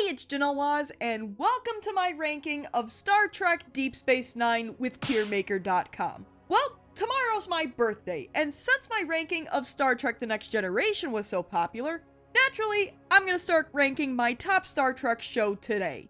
Hey, it's Janelle, and welcome to my ranking of Star Trek Deep Space Nine with TierMaker.com. Well, tomorrow's my birthday, and since my ranking of Star Trek The Next Generation was so popular, naturally, I'm gonna start ranking my top Star Trek show today.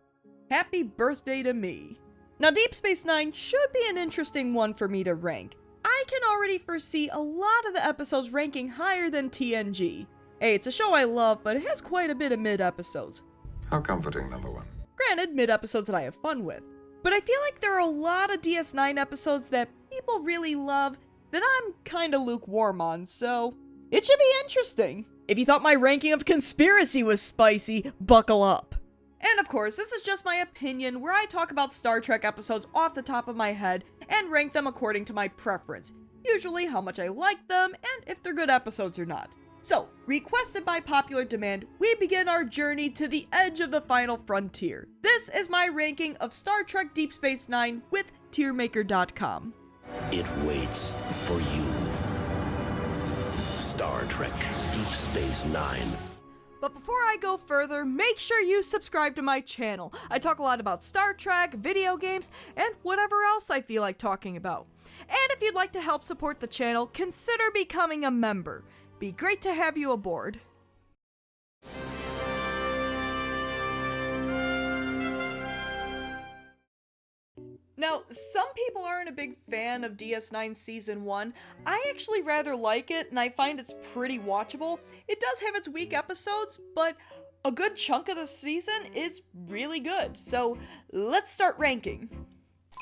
Happy birthday to me. Now, Deep Space Nine should be an interesting one for me to rank. I can already foresee a lot of the episodes ranking higher than TNG. Hey, it's a show I love, but it has quite a bit of mid-episodes. How comforting, number one. Granted, mid-episodes that I have fun with. But I feel like there are a lot of DS9 episodes that people really love that I'm kinda lukewarm on, so it should be interesting. If you thought my ranking of Conspiracy was spicy, buckle up. And of course, this is just my opinion where I talk about Star Trek episodes off the top of my head and rank them according to my preference. Usually how much I like them and if they're good episodes or not. So, requested by popular demand, we begin our journey to the edge of the final frontier. This is my ranking of Star Trek Deep Space Nine with TierMaker.com. It waits for you. Star Trek Deep Space Nine. But before I go further, make sure you subscribe to my channel. I talk a lot about Star Trek, video games, and whatever else I feel like talking about. And if you'd like to help support the channel, consider becoming a member. Be great to have you aboard. Now, some people aren't a big fan of DS9 Season 1. I actually rather like it, and I find it's pretty watchable. It does have its weak episodes, but a good chunk of the season is really good. So, let's start ranking.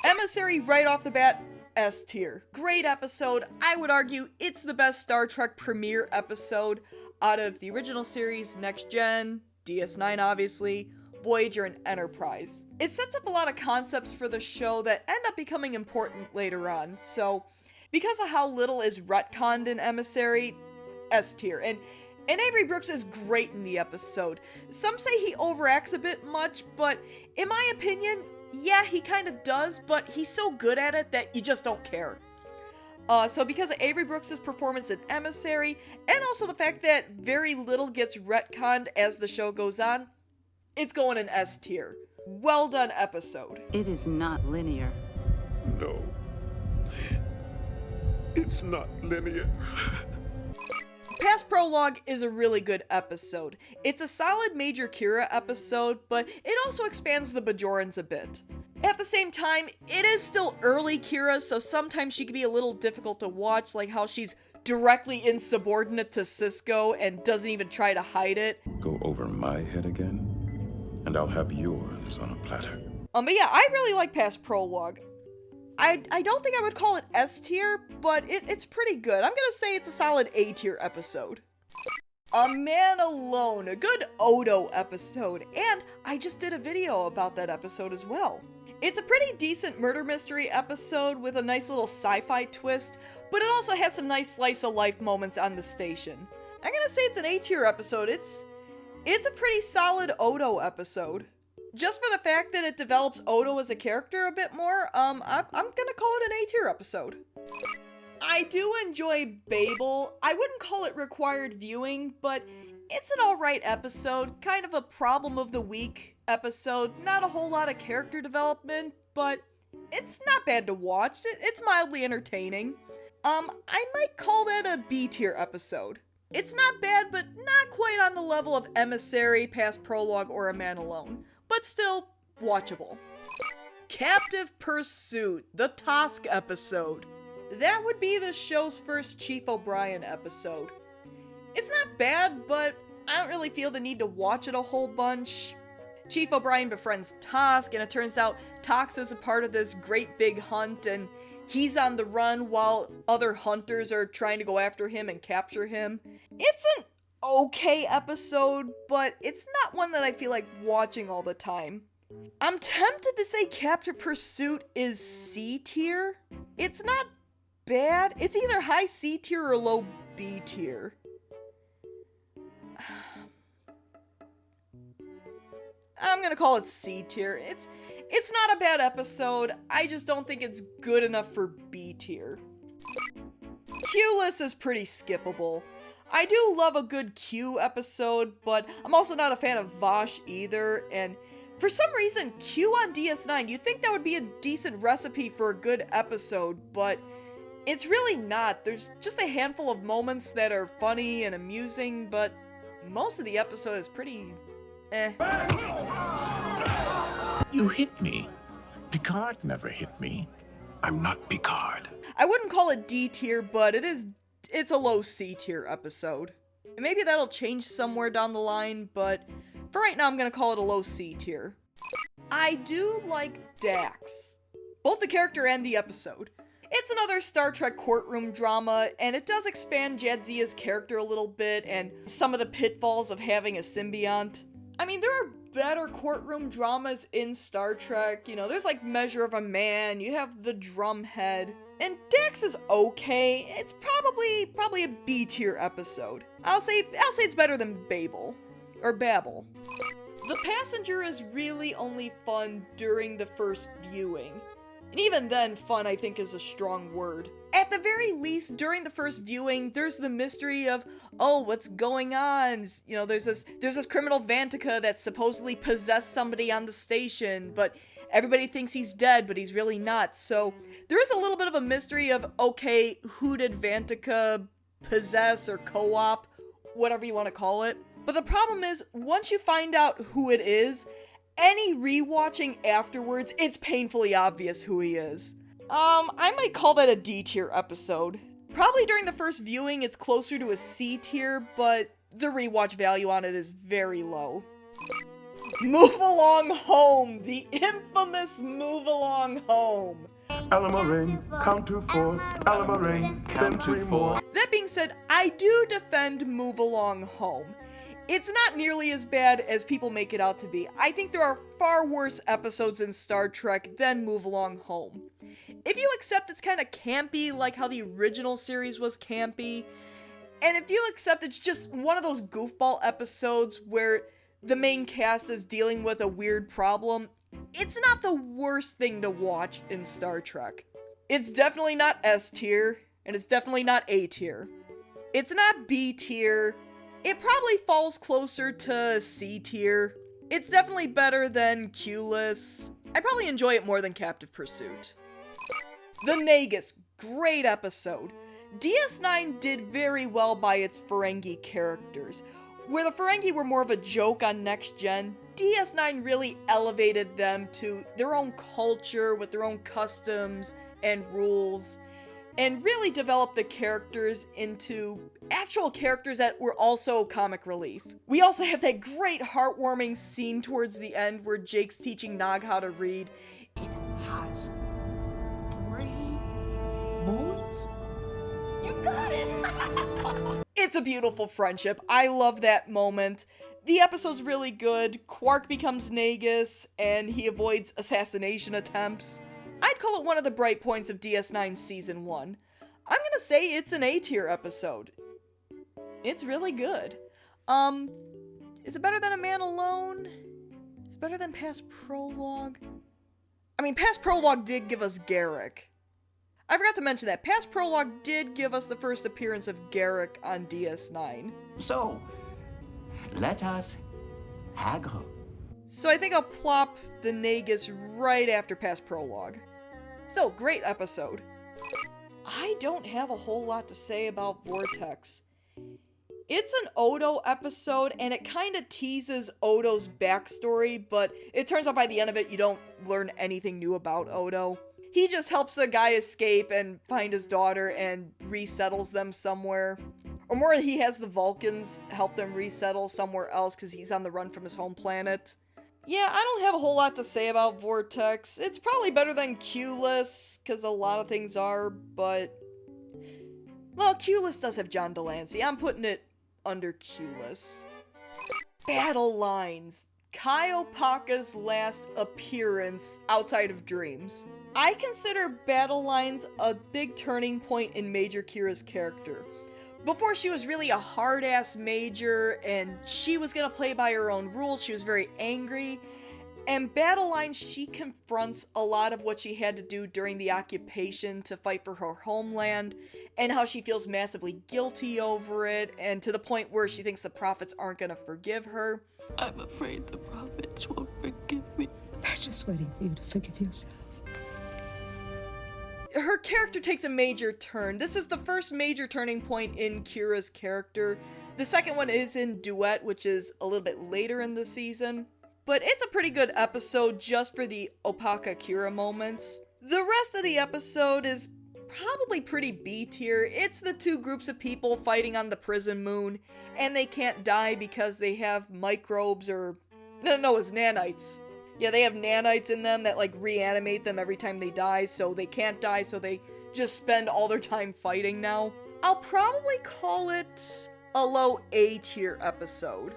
Emissary right off the bat, S tier. Great episode. I would argue it's the best Star Trek premiere episode out of the original series, Next Gen, DS9 obviously, Voyager, and Enterprise. It sets up a lot of concepts for the show that end up becoming important later on, so because of how little is retconned in Emissary, S tier. And Avery Brooks is great in the episode. Some say he overacts a bit much, but in my opinion, yeah, he kind of does, but he's so good at it that you just don't care. So because of Avery Brooks' performance in Emissary, and also the fact that very little gets retconned as the show goes on, it's going in S tier. Well done episode. It is not linear. No. It's not linear. Past Prologue is a really good episode. It's a solid Major Kira episode, but it also expands the Bajorans a bit. At the same time, it is still early Kira, so sometimes she can be a little difficult to watch, like how she's directly insubordinate to Cisco and doesn't even try to hide it. Go over my head again, and I'll have yours on a platter. But yeah, I really like Past Prologue. I don't think I would call it S tier, but it's pretty good. I'm gonna say it's a solid A tier episode. A Man Alone, a good Odo episode, and I just did a video about that episode as well. It's a pretty decent murder mystery episode with a nice little sci-fi twist, but it also has some nice slice of life moments on the station. I'm gonna say it's an A tier episode. It's a pretty solid Odo episode. Just for the fact that it develops Odo as a character a bit more, I'm gonna call it an A tier episode. I do enjoy Babel. I wouldn't call it required viewing, but it's an alright episode. Kind of a problem of the week episode. Not a whole lot of character development, but it's not bad to watch. It's mildly entertaining. I might call that a B tier episode. It's not bad, but not quite on the level of Emissary, Past Prologue, or A Man Alone. But still, watchable. Captive Pursuit, the Tosk episode. That would be the show's first Chief O'Brien episode. It's not bad, but I don't really feel the need to watch it a whole bunch. Chief O'Brien befriends Tosk, and it turns out Tosk is a part of this great big hunt, and he's on the run while other hunters are trying to go after him and capture him. It's an okay episode, but it's not one that I feel like watching all the time. I'm tempted to say Captive Pursuit is C tier. It's not bad. It's either high C tier or low B tier. I'm gonna call it C tier. It's not a bad episode. I just don't think it's good enough for B tier. Q-less is pretty skippable. I do love a good Q episode, but I'm also not a fan of Vosh either, and for some reason, Q on DS9, you'd think that would be a decent recipe for a good episode, but it's really not. There's just a handful of moments that are funny and amusing, but most of the episode is pretty eh. You hit me. Picard never hit me. I'm not Picard. I wouldn't call it D tier, but it's a low C tier episode. And maybe that'll change somewhere down the line, but for right now I'm gonna call it a low C tier. I do like Dax, both the character and the episode. It's another Star Trek courtroom drama, and it does expand Jadzia's character a little bit and some of the pitfalls of having a symbiont. I mean, there are better courtroom dramas in Star Trek. You know, there's like Measure of a Man, you have The Drumhead, and Dax is okay. It's probably a B tier episode. I'll say it's better than Babel. The Passenger is really only fun during the first viewing. And even then, fun, I think, is a strong word. At the very least, during the first viewing, there's the mystery of, oh, what's going on? You know, there's this criminal Vantika that supposedly possessed somebody on the station, but everybody thinks he's dead, but he's really not. So there is a little bit of a mystery of, okay, who did Vantika possess or co-op, whatever you want to call it. But the problem is, once you find out who it is, any rewatching afterwards, it's painfully obvious who he is. I might call that a D tier episode. Probably during the first viewing, it's closer to a C tier, but the rewatch value on it is very low. Move Along Home, the infamous Move Along Home. Alamo ring, count to 4. Alamo ring, then 3 more. That being said, I do defend Move Along Home. It's not nearly as bad as people make it out to be. I think there are far worse episodes in Star Trek than Move Along Home. If you accept it's kind of campy, like how the original series was campy, and if you accept it's just one of those goofball episodes where the main cast is dealing with a weird problem, it's not the worst thing to watch in Star Trek. It's definitely not S tier, and it's definitely not A tier. It's not B tier. It probably falls closer to C tier. It's definitely better than Q-less. I probably enjoy it more than Captive Pursuit. The Nagus, great episode. DS9 did very well by its Ferengi characters. Where the Ferengi were more of a joke on Next Gen, DS9 really elevated them to their own culture with their own customs and rules, and really developed the characters into actual characters that were also comic relief. We also have that great heartwarming scene towards the end where Jake's teaching Nog how to read. It has 3 moons? You got it! It's a beautiful friendship. I love that moment. The episode's really good. Quark becomes Nagus, and he avoids assassination attempts. I'd call it one of the bright points of DS9 Season 1. I'm gonna say it's an A tier episode. It's really good. Is it better than A Man Alone? Is it better than Past Prologue? I mean, Past Prologue did give us Garrick. I forgot to mention that. Past Prologue did give us the first appearance of Garrick on DS9. So, let us haggle. So I think I'll plop the Nagus right after Past Prologue. Still, great episode. I don't have a whole lot to say about Vortex. It's an Odo episode, and it kind of teases Odo's backstory, but it turns out by the end of it, you don't learn anything new about Odo. He just helps the guy escape and find his daughter and resettles them somewhere. Or more, he has the Vulcans help them resettle somewhere else because he's on the run from his home planet. Yeah, I don't have a whole lot to say about Vortex. It's probably better than Q-less, because a lot of things are, but... Well, Q-less does have John Delancey. I'm putting it under Q-less. Battle Lines. Kai Opaka's last appearance outside of Dreams. I consider Battle Lines a big turning point in Major Kira's character. Before, she was really a hard-ass Major, and she was gonna play by her own rules. She was very angry. And Battle Line, she confronts a lot of what she had to do during the occupation to fight for her homeland, and how she feels massively guilty over it, and to the point where she thinks the prophets aren't gonna forgive her. I'm afraid the prophets won't forgive me. They're just waiting for you to forgive yourself. Her character takes a major turn. This is the first major turning point in Kira's character. The second one is in Duet, which is a little bit later in the season. But it's a pretty good episode just for the Opaka Kira moments. The rest of the episode is probably pretty B tier. It's the two groups of people fighting on the prison moon, and they can't die because they have microbes or... No, it's nanites. Yeah, they have nanites in them that, like, reanimate them every time they die, so they can't die, so they just spend all their time fighting now. I'll probably call it a low A tier episode.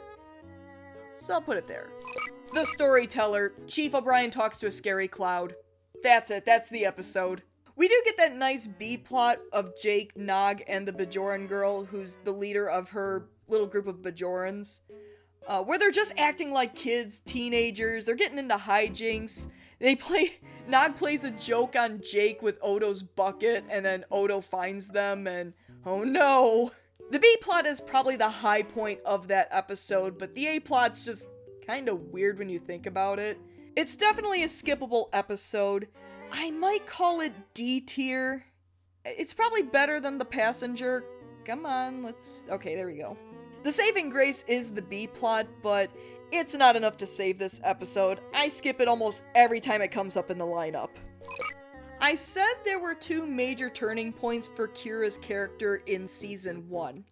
So I'll put it there. The Storyteller. Chief O'Brien talks to a scary cloud. That's it. That's the episode. We do get that nice B-plot of Jake, Nog, and the Bajoran girl, who's the leader of her little group of Bajorans. Where they're just acting like kids, teenagers. They're getting into hijinks. Nog plays a joke on Jake with Odo's bucket, and then Odo finds them, and oh no. The B-plot is probably the high point of that episode, but the A-plot's just kind of weird when you think about it. It's definitely a skippable episode. I might call it D tier. It's probably better than The Passenger. Come on, okay, there we go. The saving grace is the B-plot, but it's not enough to save this episode. I skip it almost every time it comes up in the lineup. I said there were two major turning points for Kira's character in Season 1.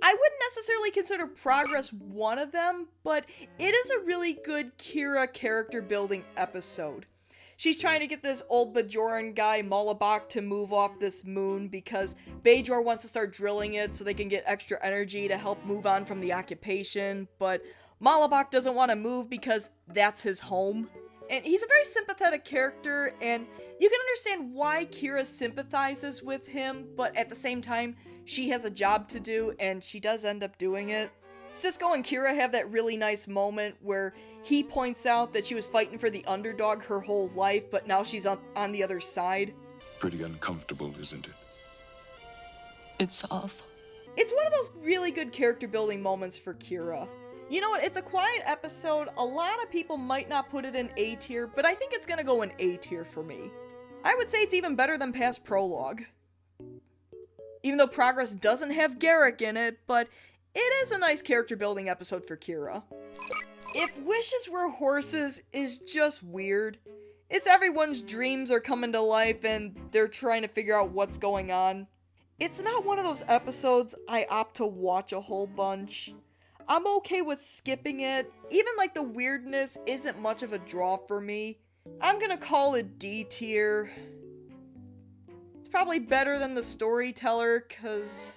I wouldn't necessarily consider Progress one of them, but it is a really good Kira character building episode. She's trying to get this old Bajoran guy, Malabak, to move off this moon because Bajor wants to start drilling it so they can get extra energy to help move on from the occupation, but Malabak doesn't want to move because that's his home. And he's a very sympathetic character, and you can understand why Kira sympathizes with him, but at the same time, she has a job to do, and she does end up doing it. Cisco and Kira have that really nice moment where he points out that she was fighting for the underdog her whole life, but now she's on the other side. Pretty uncomfortable, isn't it? It's awful. It's one of those really good character building moments for Kira. You know what, it's a quiet episode. A lot of people might not put it in A tier, but I think it's gonna go in A tier for me. I would say it's even better than past Prologue. Even though Progress doesn't have Garrick in it, but it is a nice character building episode for Kira. If Wishes Were Horses is just weird. It's everyone's dreams are coming to life and they're trying to figure out what's going on. It's not one of those episodes I opt to watch a whole bunch. I'm okay with skipping it. Even like the weirdness isn't much of a draw for me. I'm gonna call it D tier. It's probably better than The Storyteller, cause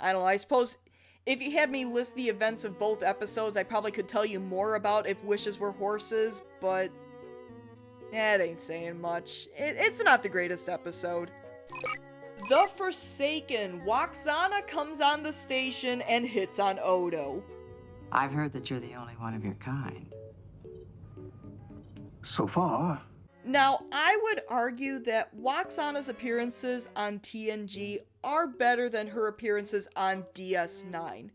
I don't know, I suppose if you had me list the events of both episodes, I probably could tell you more about If Wishes Were Horses, but it ain't saying much. It's not the greatest episode. The Forsaken. Waxana comes on the station and hits on Odo. I've heard that you're the only one of your kind. So far. Now, I would argue that Waxana's appearances on TNG are better than her appearances on DS9.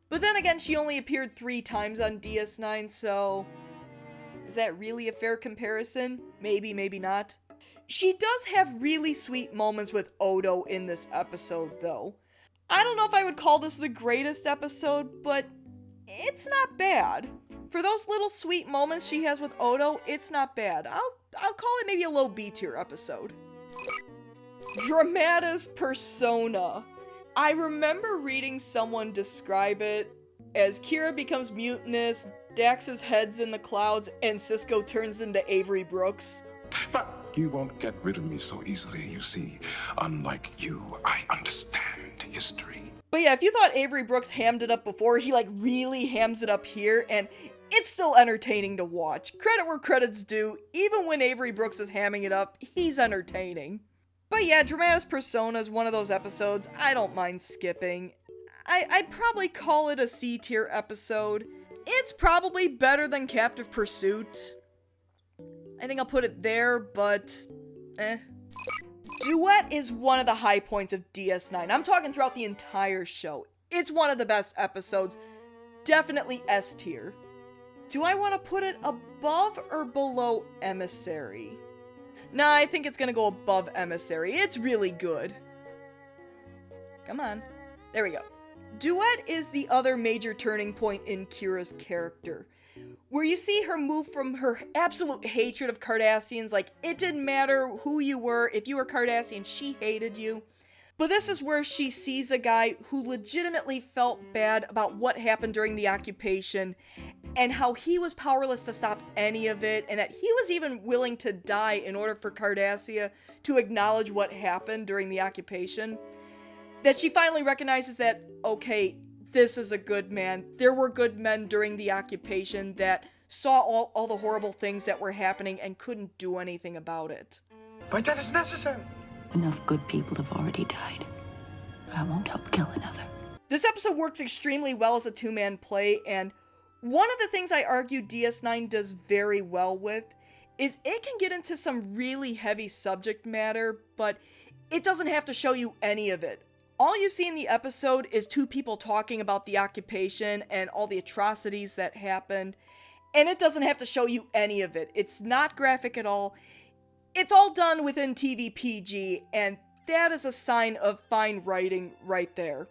But then again, she only appeared 3 times on DS9, so is that really a fair comparison? Maybe, maybe not. She does have really sweet moments with Odo in this episode, though. I don't know if I would call this the greatest episode, but it's not bad. For those little sweet moments she has with Odo, it's not bad. I'll call it maybe a low B tier episode. Dramatis Persona. I remember reading someone describe it as Kira becomes mutinous, Dax's head's in the clouds, and Cisco turns into Avery Brooks. But you won't get rid of me so easily, you see. Unlike you, I understand history. But yeah, if you thought Avery Brooks hammed it up before, he like really hams it up here, and it's still entertaining to watch. Credit where credit's due. Even when Avery Brooks is hamming it up, he's entertaining. But yeah, Dramatis Persona is one of those episodes I don't mind skipping. I'd probably call it a C tier episode. It's probably better than Captive Pursuit. I think I'll put it there, but Duet is one of the high points of DS9. I'm talking throughout the entire show. It's one of the best episodes. Definitely S tier. Do I want to put it above or below Emissary? Nah, I think it's gonna go above Emissary. It's really good. Come on. There we go. Duet is the other major turning point in Kira's character, where you see her move from her absolute hatred of Cardassians, like it didn't matter who you were, if you were Cardassian, she hated you. But this is where she sees a guy who legitimately felt bad about what happened during the occupation, and how he was powerless to stop any of it, and that he was even willing to die in order for Cardassia to acknowledge what happened during the occupation. That she finally recognizes that, okay, this is a good man. There were good men during the occupation that saw all the horrible things that were happening and couldn't do anything about it. But that is necessary. Enough good people have already died. I won't help kill another. This episode works extremely well as a two-man play, and one of the things I argue DS9 does very well with is it can get into some really heavy subject matter, but it doesn't have to show you any of it. All you see in the episode is two people talking about the occupation and all the atrocities that happened, and it doesn't have to show you any of it. It's not graphic at all. It's all done within TV PG, and that is a sign of fine writing right there.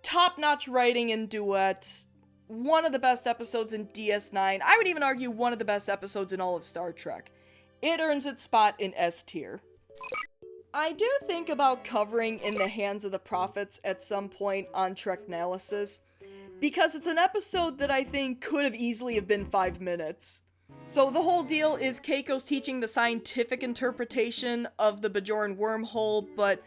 Top-notch writing in Duet. One of the best episodes in DS9. I would even argue one of the best episodes in all of Star Trek. It earns its spot in S tier. I do think about covering In the Hands of the Prophets at some point on Treknalysis, because it's an episode that I think could have easily have been 5 minutes. So the whole deal is Keiko's teaching the scientific interpretation of the Bajoran wormhole, but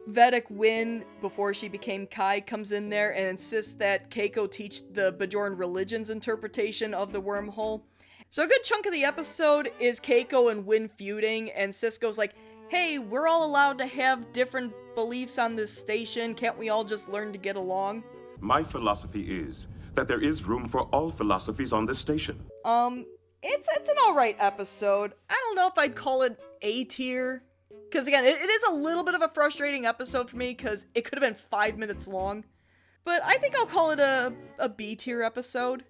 Vedic Wynn, before she became Kai, comes in there and insists that Keiko teach the Bajoran religion's interpretation of the wormhole. So a good chunk of the episode is Keiko and Wynn feuding, and Sisko's like, hey, we're all allowed to have different beliefs on this station, can't we all just learn to get along? My philosophy is that there is room for all philosophies on this station. It's an alright episode. I don't know if I'd call it A tier. Because again, it is a little bit of a frustrating episode for me because it could have been 5 minutes long. But I think I'll call it a B tier episode.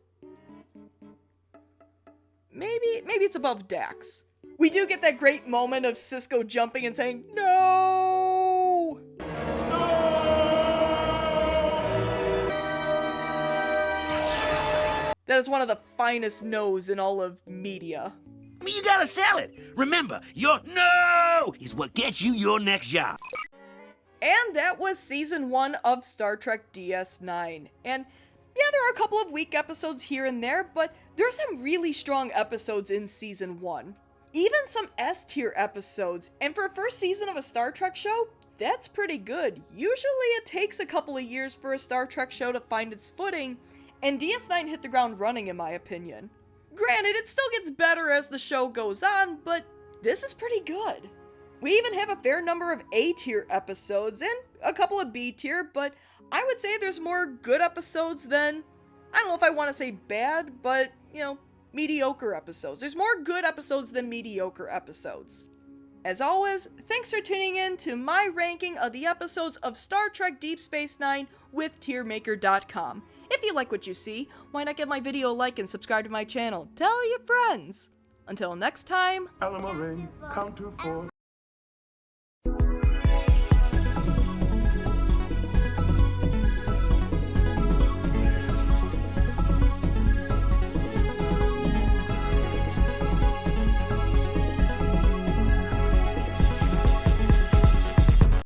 Maybe it's above Dax. We do get that great moment of Sisko jumping and saying, no! That is one of the finest no's in all of media. I mean, you gotta sell it. Remember, your no is what gets you your next job. And that was Season 1 of Star Trek DS9. And yeah, there are a couple of weak episodes here and there, but there are some really strong episodes in Season 1. Even some S tier episodes, and for a first season of a Star Trek show, that's pretty good. Usually it takes a couple of years for a Star Trek show to find its footing, and DS9 hit the ground running in my opinion. Granted, it still gets better as the show goes on, but this is pretty good. We even have a fair number of A tier episodes and a couple of B tier, but I would say there's more good episodes than, I don't know if I want to say bad, but, mediocre episodes. There's more good episodes than mediocre episodes. As always, thanks for tuning in to my ranking of the episodes of Star Trek Deep Space Nine with TierMaker.com. If you like what you see, why not give my video a like and subscribe to my channel? Tell your friends! Until next time... Alamo Ring, count to 4.